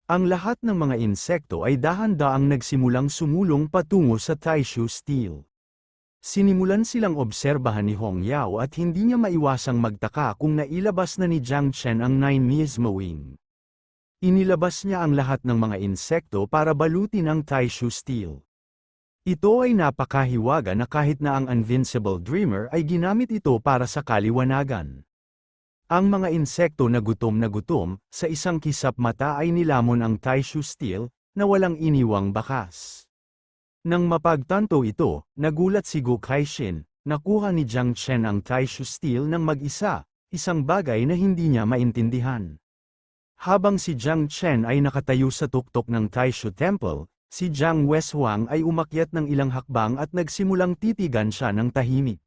Ang lahat ng mga insekto ay dahan-daang nagsimulang sumulong patungo sa Taishu Steel. Sinimulan silang obserbahan ni Hong Yao at hindi niya maiwasang magtaka kung nailabas na ni Jiang Chen ang 9 mismo wing. Inilabas niya ang lahat ng mga insekto para balutin ang Taishu Steel. Ito ay napakahiwaga na kahit na ang Invincible Dreamer ay ginamit ito para sa kaliwanagan. Ang mga insekto na gutom, sa isang kisap mata ay nilamon ang Taishu Steel, na walang iniwang bakas. Nang mapagtanto ito, nagulat si Gu Kaixin, nakuha ni Jiang Chen ang Taishu Steel ng mag-isa, isang bagay na hindi niya maintindihan. Habang si Jiang Chen ay nakatayo sa tuktok ng Taishu Temple, si Jiang Weshuang ay umakyat ng ilang hakbang at nagsimulang titigan siya ng tahimik.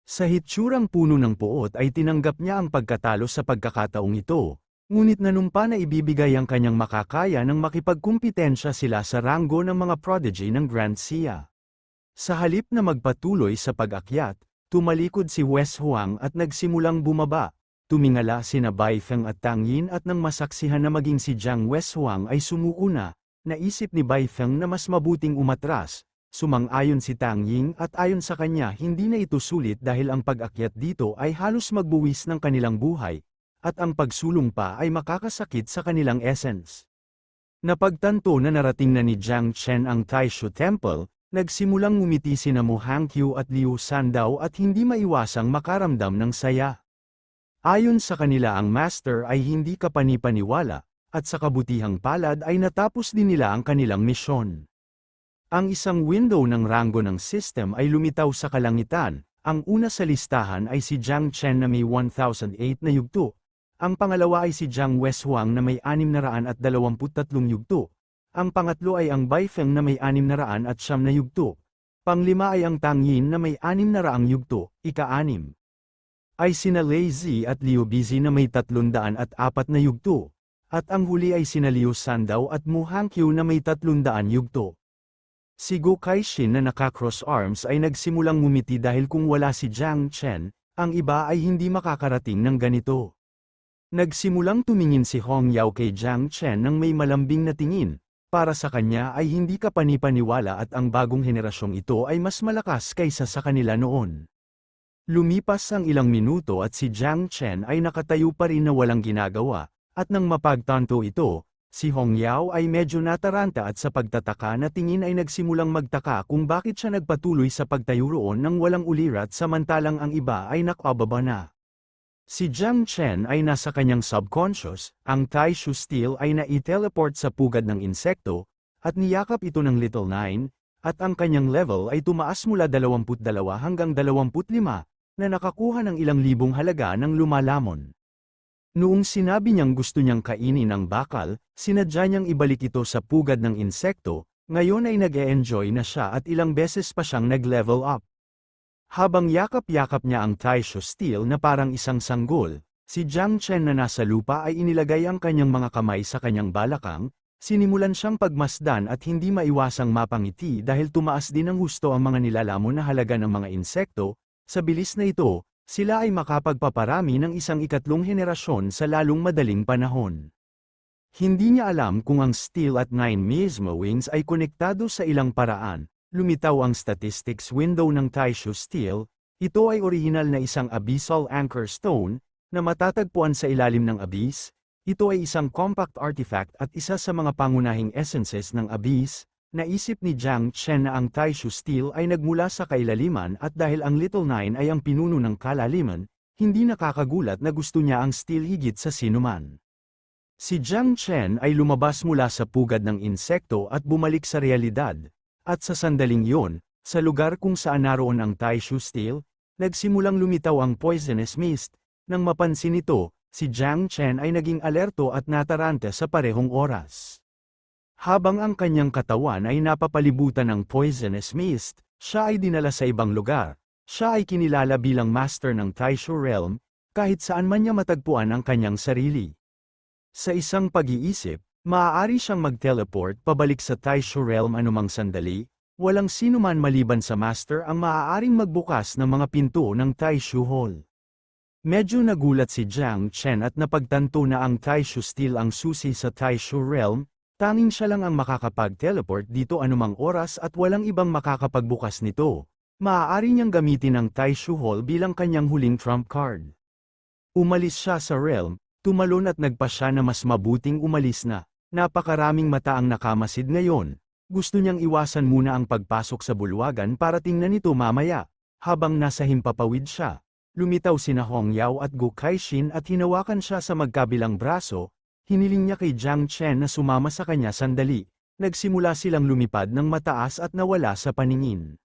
Sa hitsurang puno ng puot ay tinanggap niya ang pagkatalo sa pagkakataong ito, ngunit nanumpa na ibibigay ang kanyang makakaya nang makipagkumpitensya sila sa ranggo ng mga prodigy ng Grand Xia. Sa halip na magpatuloy sa pag-akyat, tumalikod si Wes Huang at nagsimulang bumaba, tumingala sina Bai Feng at Tang Yin at nang masaksihan na maging si Jiang Wes Huang ay sumuko na, naisip ni Bai Feng na mas mabuting umatras. Sumang-ayon si Tang Ying at ayon sa kanya hindi na ito sulit dahil ang pag-akyat dito ay halos magbuwis ng kanilang buhay, at ang pagsulong pa ay makakasakit sa kanilang essence. Napagtanto na narating na ni Jiang Chen ang Taishu Temple, nagsimulang ngumiti sina Mu Hangqiu at Liu Sandao at hindi maiwasang makaramdam ng saya. Ayon sa kanila ang master ay hindi kapani-paniwala, at sa kabutihang palad ay natapos din nila ang kanilang misyon. Ang isang window ng ranggo ng system ay lumitaw sa kalangitan, ang una sa listahan ay si Jiang Chen na may 1008 na yugto, ang pangalawa ay si Jiang Weshuang na may 623 yugto, ang pangatlo ay ang Bai Feng na may 609 na yugto, panglima ay ang Tang Yin na may 600 yugto, ika-6. Ay sina Lei Zi at Liu Bizi na may 304 na yugto, at ang huli ay sina Liu Sandao at Mu Hangqiu na may 300 yugto. Si Gu Kaixin na naka-cross arms ay nagsimulang ngumiti dahil kung wala si Jiang Chen, ang iba ay hindi makakarating ng ganito. Nagsimulang tumingin si Hong Yao kay Jiang Chen nang may malambing na tingin, para sa kanya ay hindi kapani-paniwala at ang bagong henerasyong ito ay mas malakas kaysa sa kanila noon. Lumipas ang ilang minuto at si Jiang Chen ay nakatayo pa rin na walang ginagawa, at nang mapagtanto ito, si Hong Yao ay medyo nataranta at sa pagtataka na tingin ay nagsimulang magtaka kung bakit siya nagpatuloy sa pagtayo roon nang walang ulirat samantalang ang iba ay nakababa na. Si Jiang Chen ay nasa kanyang subconscious, ang Taishu Steel ay nai-teleport sa pugad ng insekto, at niyakap ito ng Little Nine, at ang kanyang level ay tumaas mula 22 hanggang 25, na nakakuha ng ilang libong halaga ng lumalamon. Noong sinabi niyang gusto niyang kainin ang bakal, sinadya niyang ibalik ito sa pugad ng insekto, ngayon ay nag-e-enjoy na siya at ilang beses pa siyang nag-level up. Habang yakap-yakap niya ang Taishu Steel na parang isang sanggol, si Jiang Chen na nasa lupa ay inilagay ang kanyang mga kamay sa kanyang balakang, sinimulan siyang pagmasdan at hindi maiwasang mapangiti dahil tumaas din ng husto ang mga nilalamon na halaga ng mga insekto, sa bilis na ito, sila ay makapagpaparami ng isang ikatlong henerasyon sa lalong madaling panahon. Hindi niya alam kung ang Steel at 9 mismo wings ay konektado sa ilang paraan. Lumitaw ang statistics window ng Taishu Steel, ito ay orihinal na isang abyssal anchor stone, na matatagpuan sa ilalim ng abyss. Ito ay isang compact artifact at isa sa mga pangunahing essences ng abyss. Naisip ni Jiang Chen na ang Taishu Steel ay nagmula sa kailaliman at dahil ang Little Nine ay ang pinuno ng kalaliman, hindi nakakagulat na gusto niya ang steel higit sa sinuman. Si Jiang Chen ay lumabas mula sa pugad ng insekto at bumalik sa realidad, at sa sandaling yon, sa lugar kung saan naroon ang Taishu Steel, nagsimulang lumitaw ang poisonous mist. Nang mapansin ito, si Jiang Chen ay naging alerto at nataranta sa parehong oras. Habang ang kanyang katawan ay napapalibutan ng poisonous mist, siya ay dinala sa ibang lugar. Siya ay kinilala bilang master ng Taishu Realm, kahit saan man niya matagpuan ang kanyang sarili. Sa isang pag-iisip, maaari siyang mag-teleport pabalik sa Taishu Realm anumang sandali, walang sinuman maliban sa master ang maaaring magbukas ng mga pinto ng Taishu Hall. Medyo nagulat si Jiang Chen at napagtanto na ang Taishu Steel ang susi sa Taishu Realm, tanging siya lang ang makakapag-teleport dito anumang oras at walang ibang makakapagbukas nito. Maaari niyang gamitin ang Taishu Hall bilang kanyang huling trump card. Umalis siya sa realm, tumalon at nagpa siya na mas mabuting umalis na. Napakaraming mata ang nakamasid ngayon. Gusto niyang iwasan muna ang pagpasok sa bulwagan para tingnan ito mamaya. Habang nasa himpapawid siya, lumitaw sina Hong Yao at Go Kaixin at hinawakan siya sa magkabilang braso. Hiniling niya kay Jiang Chen na sumama sa kanya sandali. Nagsimula silang lumipad ng mataas at nawala sa paningin.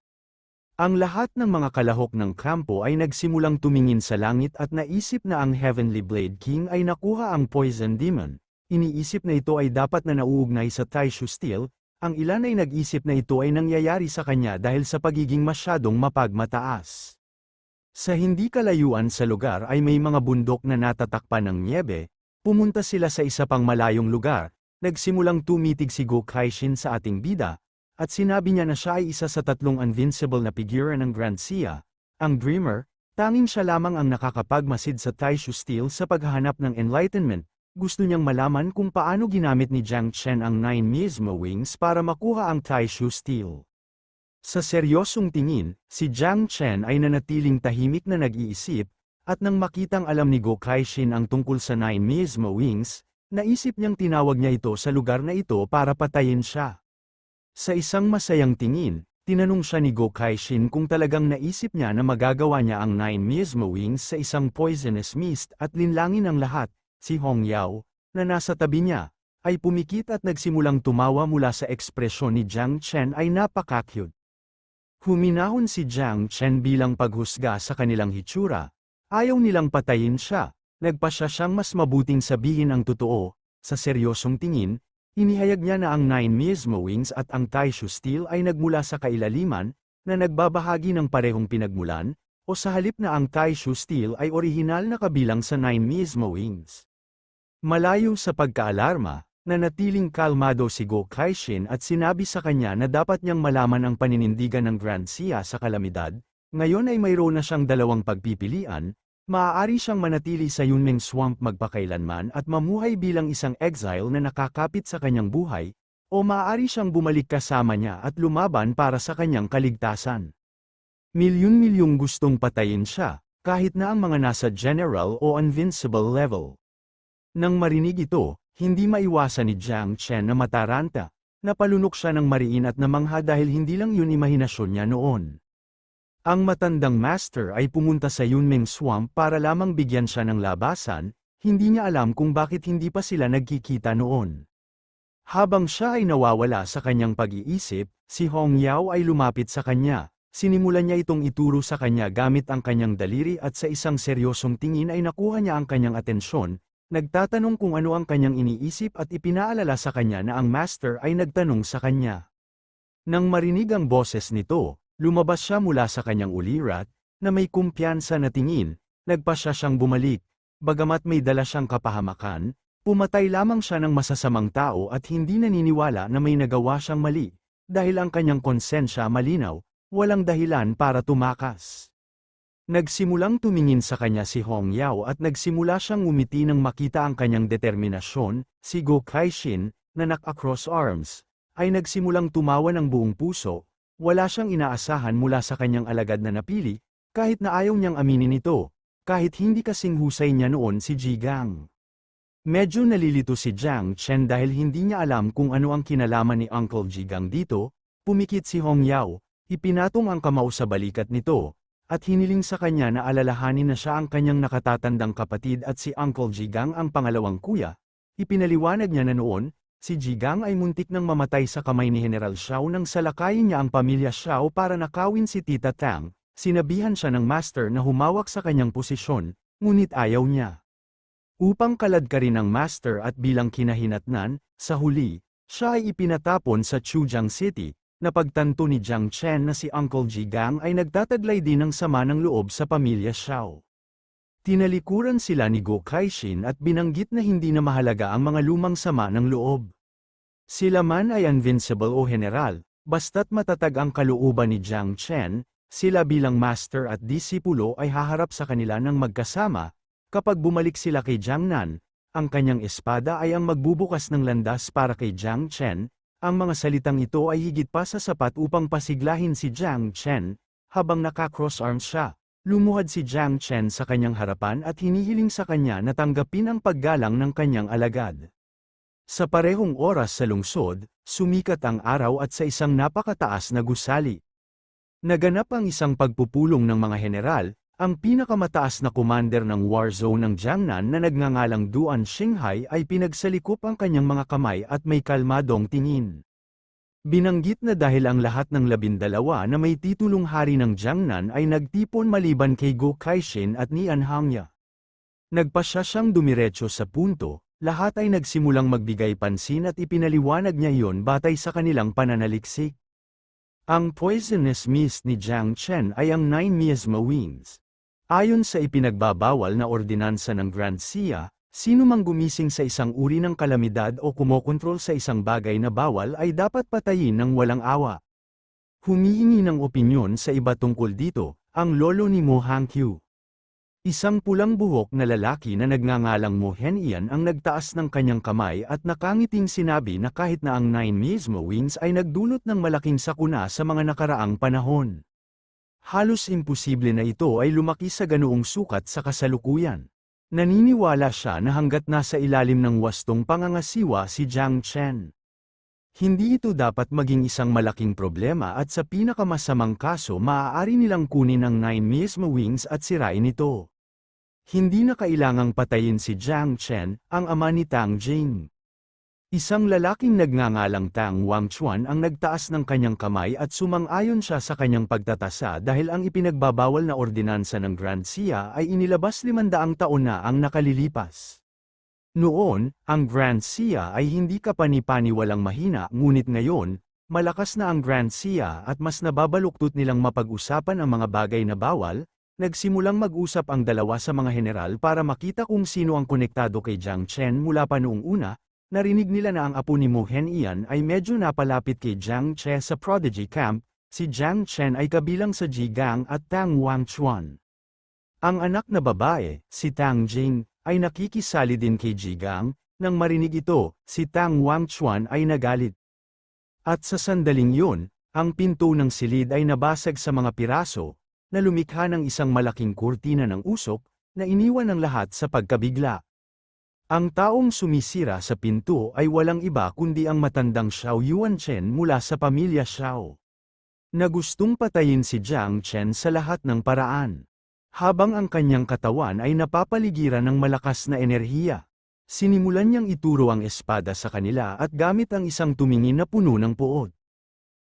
Ang lahat ng mga kalahok ng kampo ay nagsimulang tumingin sa langit at naisip na ang Heavenly Blade King ay nakuha ang Poison Demon. Iniisip na ito ay dapat na nauugnay sa Taishu Steel, ang ilan ay nag-isip na ito ay nangyayari sa kanya dahil sa pagiging masyadong mapagmataas. Sa hindi kalayuan sa lugar ay may mga bundok na natatakpan ng nyebe, pumunta sila sa isa pang malayong lugar, nagsimulang tumitig si Go Kaixin sa ating bida, at sinabi niya na siya ay isa sa 3 invincible na figure ng Grand Sia, ang Dreamer, tanging siya lamang ang nakakapagmasid sa Taishu Steel sa paghahanap ng enlightenment. Gusto niyang malaman kung paano ginamit ni Jiang Chen ang 9 Miasma Wings para makuha ang Taishu Steel. Sa seryosong tingin, si Jiang Chen ay nanatiling tahimik na nag-iisip, at nang makitang alam ni Go Kaixin ang tungkol sa 9 Miasma Wings, naisip niyang tinawag niya ito sa lugar na ito para patayin siya. Sa isang masayang tingin, tinanong siya ni Go Kaixin kung talagang naisip niya na magagawa niya ang 9 Miasma Wings sa isang poisonous mist at linlangin ang lahat. Si Hong Yao, na nasa tabi niya, ay pumikit at nagsimulang tumawa mula sa ekspresyon ni Jiang Chen ay napaka-cute. Huminahon si Jiang Chen bilang paghusga sa kanilang hitsura. Ayaw nilang patayin siya. Nagpa siyang mas mabuting sabihin ang totoo. Sa seryosong tingin, inihayag niya na ang 9 Miasma Wings at ang Taishu Steel ay nagmula sa kailaliman, na nagbabahagi ng parehong pinagmulan, o sa halip na ang Taishu Steel ay orihinal na kabilang sa 9 Miasma Wings. Malayo sa pagkaalarma, nanatiling kalmado si Go Kaixin at sinabi sa kanya na dapat niyang malaman ang paninindigan ng Grand Sia sa kalamidad. Ngayon ay mayroon na siyang 2 pagpipilian. Maaari siyang manatili sa Yunming Swamp magpakailanman at mamuhay bilang isang exile na nakakapit sa kanyang buhay, o maaari siyang bumalik kasama niya at lumaban para sa kanyang kaligtasan. Milyon-milyong gustong patayin siya, kahit na ang mga nasa general o invincible level. Nang marinig ito, hindi maiwasan ni Jiang Chen na mataranta, napalunok siya ng mariin at namangha dahil hindi lang yun imahinasyon niya noon. Ang matandang master ay pumunta sa Yunming Swamp para lamang bigyan siya ng labasan, hindi niya alam kung bakit hindi pa sila nagkikita noon. Habang siya ay nawawala sa kanyang pag-iisip, si Hong Yao ay lumapit sa kanya, sinimulan niya itong ituro sa kanya gamit ang kanyang daliri at sa isang seryosong tingin ay nakuha niya ang kanyang atensyon, nagtatanong kung ano ang kanyang iniisip at ipinaalala sa kanya na ang master ay nagtanong sa kanya. Nang marinig ang boses nito, lumabas siya mula sa kanyang ulirat, na may kumpiyansa na tingin, nagpa siyang bumalik, bagamat may dala siyang kapahamakan, pumatay lamang siya ng masasamang tao at hindi naniniwala na may nagawa siyang mali, dahil ang kanyang konsensya malinaw, walang dahilan para tumakas. Nagsimulang tumingin sa kanya si Hong Yao at nagsimula siyang umiti nang makita ang kanyang determinasyon. Si Go Kaixin, na naka-cross arms, ay nagsimulang tumawa ng buong puso. Wala siyang inaasahan mula sa kanyang alagad na napili, kahit na ayaw niyang aminin ito, kahit hindi kasing husay niya noon si Ji Gang. Medyo nalilito si Jiang Chen dahil hindi niya alam kung ano ang kinalaman ni Uncle Ji Gang dito. Pumikit si Hong Yao, ipinatong ang kamao sa balikat nito, at hiniling sa kanya na alalahanin na siya ang kanyang nakatatandang kapatid at si Uncle Ji Gang ang pangalawang kuya. Ipinaliwanag niya na noon, si Ji Gang ay muntik nang mamatay sa kamay ni General Xiao nang salakayin niya ang pamilya Xiao para nakawin si Tita Tang. Sinabihan siya ng master na humawak sa kanyang posisyon, ngunit ayaw niya. Upang kaladkarin ng master at bilang kinahinatnan, sa huli, siya ay ipinatapon sa Chujiang City. Napagtanto ni Jiang Chen na si Uncle Ji Gang ay nagtataglay din ng sama ng loob sa pamilya Xiao. Tinalikuran sila ni Go Kaixin at binanggit na hindi na mahalaga ang mga lumang sama ng loob. Sila man ay invincible o general, basta't matatag ang kalooban ni Jiang Chen, sila bilang master at disipulo ay haharap sa kanila ng magkasama, Kapag bumalik sila kay Jiang Nan, ang kanyang espada ay ang magbubukas ng landas para kay Jiang Chen. Ang mga salitang ito ay higit pa sa sapat upang pasiglahin si Jiang Chen. Habang naka-cross arms siya, lumuhad si Jiang Chen sa kanyang harapan at hinihiling sa kanya na tanggapin ang paggalang ng kanyang alagad. Sa parehong oras sa lungsod, sumikat ang araw at sa isang napakataas na gusali. Naganap ang isang pagpupulong ng mga general. Ang pinakamataas na commander ng war zone ng Jiangnan na nagngangalang Duan Xinghai ay pinagsalikop ang kanyang mga kamay at may kalmadong tingin. Binanggit na dahil ang lahat ng 12 na may titulong hari ng Jiangnan ay nagtipon maliban kay Guo Kaixin at ni Anhangya. Nagpasya siyang dumiretso sa punto, lahat ay nagsimulang magbigay pansin at ipinaliwanag niya iyon batay sa kanilang pananaliksik. Ang poisonous mist ni Jiang Chen ay ang 9 miasma winds. Ayon sa ipinagbabawal na ordinansa ng Grand Xia, sino mang gumising sa isang uri ng kalamidad o kumokontrol sa isang bagay na bawal ay dapat patayin ng walang awa. Humihingi ng opinyon sa iba tungkol dito, ang lolo ni Mo Hangqiu. Isang pulang buhok na lalaki na nagngangalang Mo Henian ang nagtaas ng kanyang kamay at nakangiting sinabi na kahit na ang 9 miasma winds ay nagdulot ng malaking sakuna sa mga nakaraang panahon. Halos imposible na ito ay lumaki sa ganoong sukat sa kasalukuyan. Naniniwala siya na hanggat nasa ilalim ng wastong pangangasiwa si Jiang Chen, hindi ito dapat maging isang malaking problema at sa pinakamasamang kaso maaari nilang kunin ang 9 miasma wings at sirain ito. Hindi na kailangang patayin si Jiang Chen, ang ama ni Tang Jing. Isang lalaking nagngangalang Tang Wangchuan ang nagtaas ng kanyang kamay at sumang-ayon siya sa kanyang pagtatasa dahil ang ipinagbabawal na ordinansa ng Grand Xia ay inilabas 500 taon na ang nakalilipas. Noon, ang Grand Xia ay hindi kapani-paniwalang mahina ngunit ngayon, malakas na ang Grand Xia at mas nababaluktot nilang mapag-usapan ang mga bagay na bawal. Nagsimulang mag-usap ang dalawa sa mga general para makita kung sino ang konektado kay Jiang Chen mula pa noong una. Narinig nila na ang apo ni Mo Henian ay medyo napalapit kay Jiang Che sa Prodigy Camp. Si Jiang Chen ay kabilang sa Ji Gang at Tang Wangchuan. Ang anak na babae, si Tang Jing, ay nakikisali din kay Ji Gang. Nang marinig ito, si Tang Wangchuan ay nagalit. At sa sandaling yun, ang pinto ng silid ay nabasag sa mga piraso, na lumikha ng isang malaking kurtina ng usok, na iniwan ng lahat sa pagkabigla. Ang taong sumisira sa pinto ay walang iba kundi ang matandang Xiao Yuanchen mula sa pamilya Xiao, na gustong patayin si Jiang Chen sa lahat ng paraan. Habang ang kanyang katawan ay napapaligiran ng malakas na enerhiya, sinimulan niyang ituro ang espada sa kanila at gamit ang isang tumingin na puno ng puot.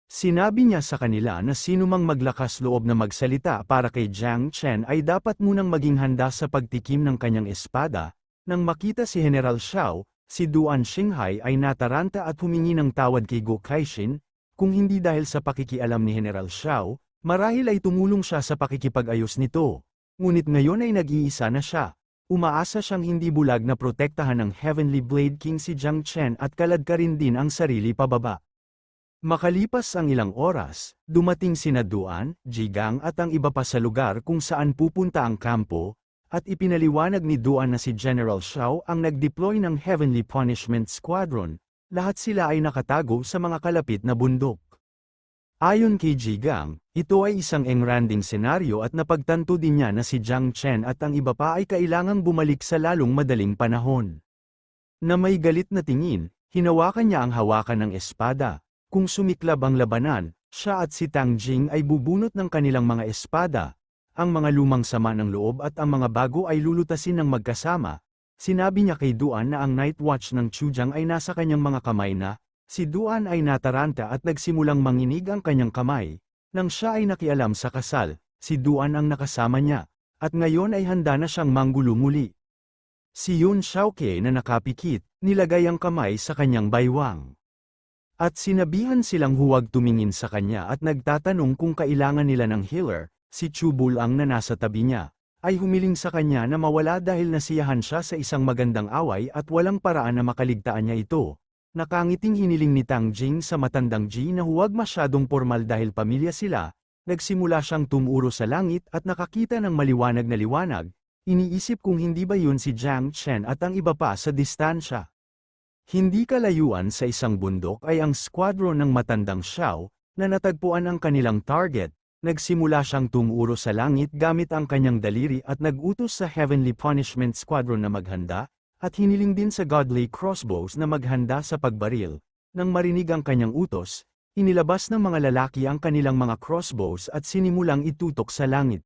Sinabi niya sa kanila na sinumang maglakas loob na magsalita para kay Jiang Chen ay dapat munang maging handa sa pagtikim ng kanyang espada. Nang makita si General Xiao, si Duan Xinghai ay nataranta at humingi ng tawad kay Guo Kaixin. Kung hindi dahil sa pakikialam ni General Xiao, marahil ay tumulong siya sa pakikipag-ayos nito. Ngunit ngayon ay nag-iisa na siya. Umaasa siyang hindi bulag na protektahan ng Heavenly Blade King si Jiang Chen at kalad ka rin din ang sarili pababa. Makalipas ang ilang oras, dumating sina Duan, Ji Gang at ang iba pa sa lugar kung saan pupunta ang kampo. At ipinaliwanag ni Duan na si General Xiao ang nag-deploy ng Heavenly Punishment Squadron. Lahat sila ay nakatago sa mga kalapit na bundok. Ayon kay Ji Gang, ito ay isang engranding senaryo at napagtanto din niya na si Jiang Chen at ang iba pa ay kailangang bumalik sa lalong madaling panahon. Na may galit na tingin, hinawakan niya ang hawakan ng espada. Kung sumiklab ang labanan, siya at si Tang Jing ay bubunot ng kanilang mga espada. Ang mga lumang sama ng loob at ang mga bago ay lulutasin ng magkasama. Sinabi niya kay Duan na ang Night Watch ng Chujiang ay nasa kanyang mga kamay na. Si Duan ay nataranta at nagsimulang manginig ang kanyang kamay. Nang siya ay nakialam sa kasal, si Duan ang nakasama niya, at ngayon ay handa na siyang manggulo muli. Si Yun Xiaoke na nakapikit, nilagay ang kamay sa kanyang baywang. At sinabihan silang huwag tumingin sa kanya at nagtatanong kung kailangan nila ng healer. Si Chu Bulang na nasa tabi niya, ay humiling sa kanya na mawala dahil nasiyahan siya sa isang magandang away at walang paraan na makaligtaan niya ito. Nakangiting hiniling ni Tang Jing sa matandang Ji na huwag masyadong formal dahil pamilya sila. Nagsimula siyang tumuro sa langit at nakakita ng maliwanag na liwanag. Iniisip kung hindi ba yun si Jiang Chen at ang iba pa sa distansya. Hindi kalayuan sa isang bundok ay ang squadron ng matandang Xiao, na natagpuan ang kanilang target. Nagsimula siyang tumuro sa langit gamit ang kanyang daliri at nag-utos sa Heavenly Punishment Squadron na maghanda, at hiniling din sa Godly Crossbows na maghanda sa pagbaril. Nang marinig ang kanyang utos, inilabas ng mga lalaki ang kanilang mga crossbows at sinimulang itutok sa langit.